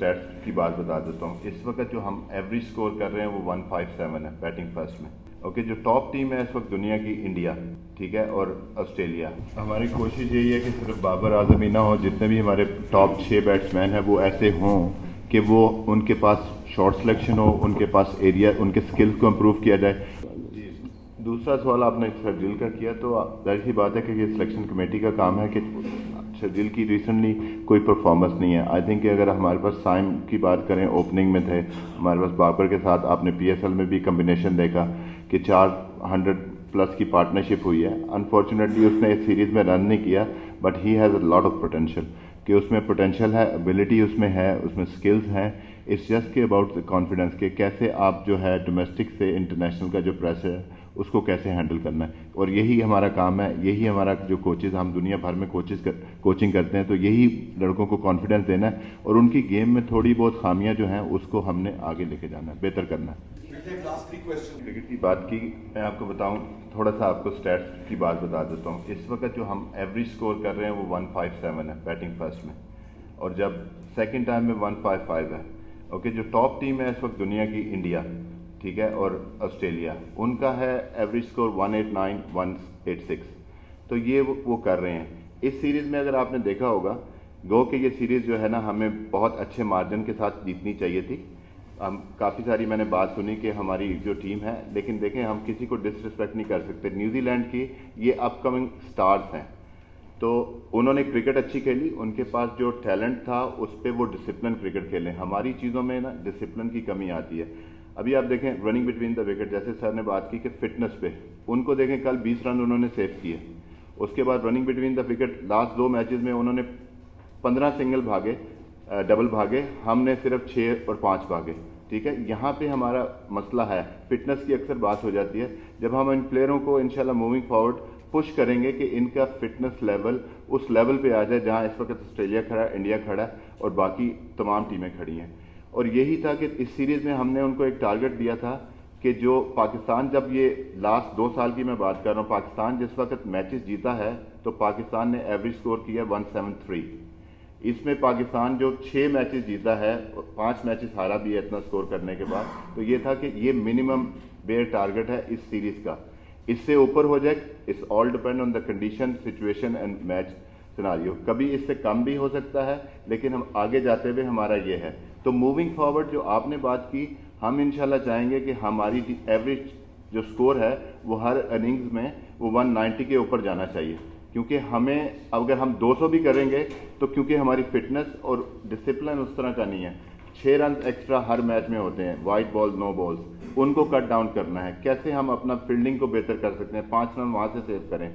Stats की बात बता देता हूँ। इस वक्त जो हम एवरेज स्कोर कर रहे हैं वो 157 है बैटिंग फर्स्ट में। ओके, जो टॉप टीम है इस वक्त दुनिया की इंडिया, ठीक है, और ऑस्ट्रेलिया। हमारी कोशिश यही है कि सिर्फ बाबर आजम ही ना हो, जितने भी हमारे टॉप 6 बैट्समैन हैं वो ऐसे हों कि वो उनके पास शॉर्ट सिलेक्शन हो, उनके पास एरिया, उनके स्किल्स को इम्प्रूव किया जाए। दूसरा सवाल आपने शर्जील का किया, तो जाहिर सी बात है कि ये सिलेक्शन कमेटी का काम है कि शर्जील की रिसेंटली कोई परफॉर्मेंस नहीं है। आई थिंक अगर हमारे पास साइम की बात करें, ओपनिंग में थे हमारे पास बाबर के साथ, आपने पीएसएल में भी कम्बिनेशन देखा कि 400 प्लस की पार्टनरशिप हुई है। अनफॉर्चुनेटली उसने इस सीरीज़ में रन नहीं किया, but he has a lot of potential, कि उसमें पोटेंशियल है, एबिलिटी उसमें है, उसमें स्किल्स हैं। इट्स जस्ट के अबाउट द कॉन्फिडेंस के कैसे आप जो है डोमेस्टिक से इंटरनेशनल का जो प्रेशर है उसको कैसे हैंडल करना है। और यही हमारा काम है, यही हमारा जो कोचेज़, हम दुनिया भर में कोचिंग करते हैं, तो यही लड़कों को कॉन्फिडेंस देना है और उनकी गेम में थोड़ी बहुत खामियां जो हैं उसको हमने आगे लेके जाना है, बेहतर करना है। क्रिकेट की बात की, मैं आपको बताऊं, थोड़ा सा आपको स्टैट्स की बात बता देता हूं। इस वक्त जो हम एवरेज स्कोर कर रहे हैं वो 157 है बैटिंग फर्स्ट में, और जब सेकंड टाइम में 155 है। ओके, जो टॉप टीम है इस वक्त दुनिया की इंडिया, ठीक है, और ऑस्ट्रेलिया, उनका है एवरेज स्कोर 189 186। तो ये वो कर रहे हैं। इस सीरीज़ में अगर आपने देखा होगा, गो कि ये सीरीज़ जो है ना हमें बहुत अच्छे मार्जिन के साथ जीतनी चाहिए थी। हम काफ़ी सारी मैंने बात सुनी कि हमारी जो टीम है, लेकिन देखें हम किसी को डिसरिस्पेक्ट नहीं कर सकते। न्यूजीलैंड की ये अपकमिंग स्टार्स हैं, तो उन्होंने क्रिकेट अच्छी खेली, उनके पास जो टैलेंट था उस पर वो डिसिप्लिन क्रिकेट खेले। हमारी चीज़ों में ना डिसिप्लिन की कमी आती है। अभी आप देखें रनिंग बिटवीन द विकेट, जैसे सर ने बात की कि फिटनेस पे, उनको देखें कल 20 रन उन्होंने सेव किए। उसके बाद running between the wicket last 2 matches में उन्होंने 15 सिंगल भागे, डबल भागे, हमने सिर्फ 6 और 5 भागे। ठीक है, यहाँ पे हमारा मसला है, फिटनेस की अक्सर बात हो जाती है। जब हम इन प्लेयरों को इंशाल्लाह मूविंग फॉरवर्ड पुश करेंगे कि इनका फिटनेस लेवल उस लेवल पे आ जाए जहाँ इस वक्त ऑस्ट्रेलिया खड़ा है, इंडिया खड़ा है और बाकी तमाम टीमें खड़ी हैं। और यही था कि इस सीरीज़ में हमने उनको एक टारगेट दिया था कि जो पाकिस्तान, जब ये लास्ट 2 साल की मैं बात कर रहा हूँ, पाकिस्तान जिस वक्त मैचेस जीता है तो पाकिस्तान ने एवरेज स्कोर किया 173। इसमें पाकिस्तान जो 6 मैचेस जीता है, 5 मैचेस हारा भी है इतना स्कोर करने के बाद। तो ये था कि ये मिनिमम बेयर टारगेट है इस सीरीज़ का। इससे ऊपर हो जाए, it's all depend on the condition, situation and match scenario. कभी इससे कम भी हो सकता है, लेकिन हम आगे जाते हुए हमारा ये है। तो मूविंग फॉरवर्ड जो आपने बात की, हम इंशाल्लाह चाहेंगे कि हमारी एवरेज जो स्कोर है वो हर इनिंग्स में वो 190 के ऊपर जाना चाहिए, क्योंकि हमें अगर हम 200 भी करेंगे तो क्योंकि हमारी फिटनेस और डिसिप्लिन उस तरह का नहीं है। 6 रन एक्स्ट्रा हर मैच में होते हैं, वाइट बॉल, नो बॉल्स, उनको कट डाउन करना है। कैसे हम अपना फील्डिंग को बेहतर कर सकते हैं, 5 रन वहाँ से सेव करें,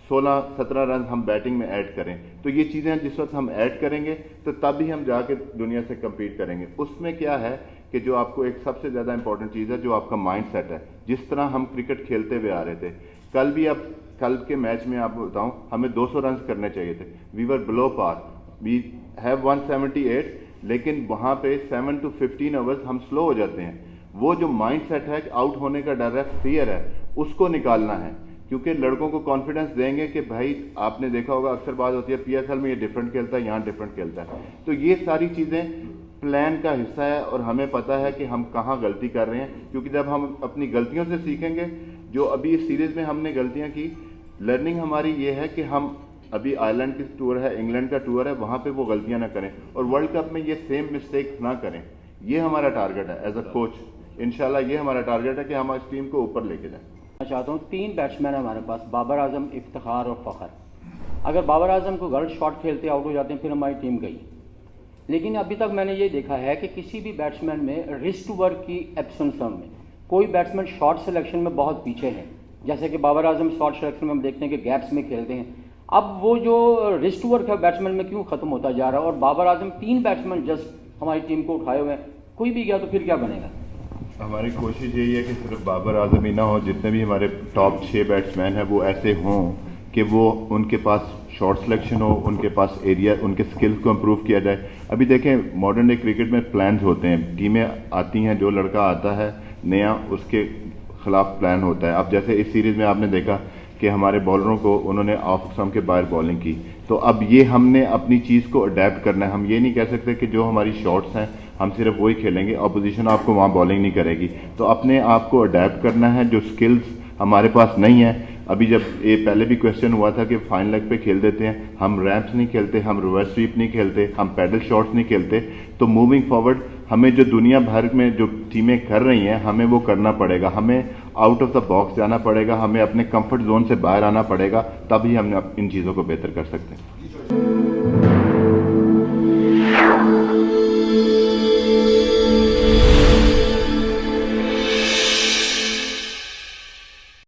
16-17 रन हम बैटिंग में ऐड करें। तो ये चीज़ें जिस वक्त हम ऐड करेंगे तो तब ही हम जाके दुनिया से कम्पीट करेंगे। उसमें क्या है कि जो आपको एक सबसे ज़्यादा इंपॉर्टेंट चीज़ है, जो आपका माइंड सेट है। जिस तरह हम क्रिकेट खेलते हुए आ रहे थे, कल भी, अब कल के मैच में आपको बताऊं, हमें 200 रन करने चाहिए थे। We were below par, we have 178, लेकिन वहाँ पे 7 to 15 आवर्स हम स्लो हो जाते हैं। वो जो माइंड सेट है, आउट होने का डर है, फियर है, उसको निकालना है। क्योंकि लड़कों को कॉन्फिडेंस देंगे कि भाई, आपने देखा होगा अक्सर बात होती है पीएसएल में ये डिफरेंट खेलता है, यहाँ डिफरेंट खेलता है। तो ये सारी चीज़ें प्लान का हिस्सा है और हमें पता है कि हम कहाँ गलती कर रहे हैं। क्योंकि जब हम अपनी गलतियों से सीखेंगे, जो अभी इस सीरीज़ में हमने गलतियाँ की, लर्निंग हमारी ये है कि हम अभी आयरलैंड की टूर है, इंग्लैंड का टूर है, वहाँ पे वो गलतियाँ ना करें और वर्ल्ड कप में ये सेम मिस्टेक्स ना करें। ये हमारा टारगेट है एज अ कोच। इंशाल्लाह ये हमारा टारगेट है कि हम इस टीम को ऊपर लेके जाएं। मैं चाहता हूँ 3 बैट्समैन हमारे पास, बाबर आजम, इफ्तिखार और फ़खर। अगर बाबर आजम को गलत शॉट खेलते आउट हो जाते हैं, फिर हमारी टीम गई। लेकिन अभी तक मैंने ये देखा है कि किसी भी बैट्समैन में रिस्ट वर्क की एब्सेंस में कोई बैट्समैन शॉट सिलेक्शन में बहुत पीछे है। जैसे कि बाबर आजम शॉट सिलेक्शन में हम देखते हैं कि गैप्स में खेलते हैं। अब वो जो रिस्ट वर्क है बैट्समैन में क्यों खत्म होता जा रहा है? और बाबर आजम 3 बैट्समैन जस्ट हमारी टीम को उठाए हुए हैं, कोई भी गया तो फिर क्या बनेगा? हमारी कोशिश यही है कि सिर्फ बाबर आजम ही ना हो, जितने भी हमारे टॉप 6 बैट्समैन हैं वो ऐसे हों कि वो उनके पास शॉर्ट सिलेक्शन हो, उनके पास एरिया, उनके स्किल्स को इम्प्रूव किया जाए। अभी देखें मॉडर्न डे क्रिकेट में प्लान्स होते हैं, टीमें आती हैं, जो लड़का आता है नया उसके खिलाफ प्लान होता है। अब जैसे इस सीरीज़ में आपने देखा कि हमारे बॉलरों को उन्होंने ऑफ स्टंप के बाहर बॉलिंग की, تو اب یہ ہم نے اپنی چیز کو اڈیپٹ کرنا ہے. ہم یہ نہیں کہہ سکتے کہ جو ہماری شاٹس ہیں ہم صرف وہی کھیلیں گے, اپوزیشن آپ کو وہاں بالنگ نہیں کرے گی. تو اپنے آپ کو اڈیپٹ کرنا ہے. جو سکلز ہمارے پاس نہیں ہیں, ابھی جب یہ پہلے بھی کویشچن ہوا تھا کہ فائن لیگ پہ کھیل دیتے ہیں, ہم ریمپس نہیں کھیلتے, ہم ریورس سویپ نہیں کھیلتے, ہم پیڈل شاٹس نہیں کھیلتے. تو موونگ فارورڈ ہمیں جو دنیا بھر میں جو ٹیمیں کر رہی ہیں ہمیں وہ کرنا پڑے گا. ہمیں آؤٹ آف دا باکس جانا پڑے گا, ہمیں اپنے کمفرٹ زون سے باہر آنا پڑے گا, تبھی ہم ان چیزوں کو بہتر کر سکتے ہیں.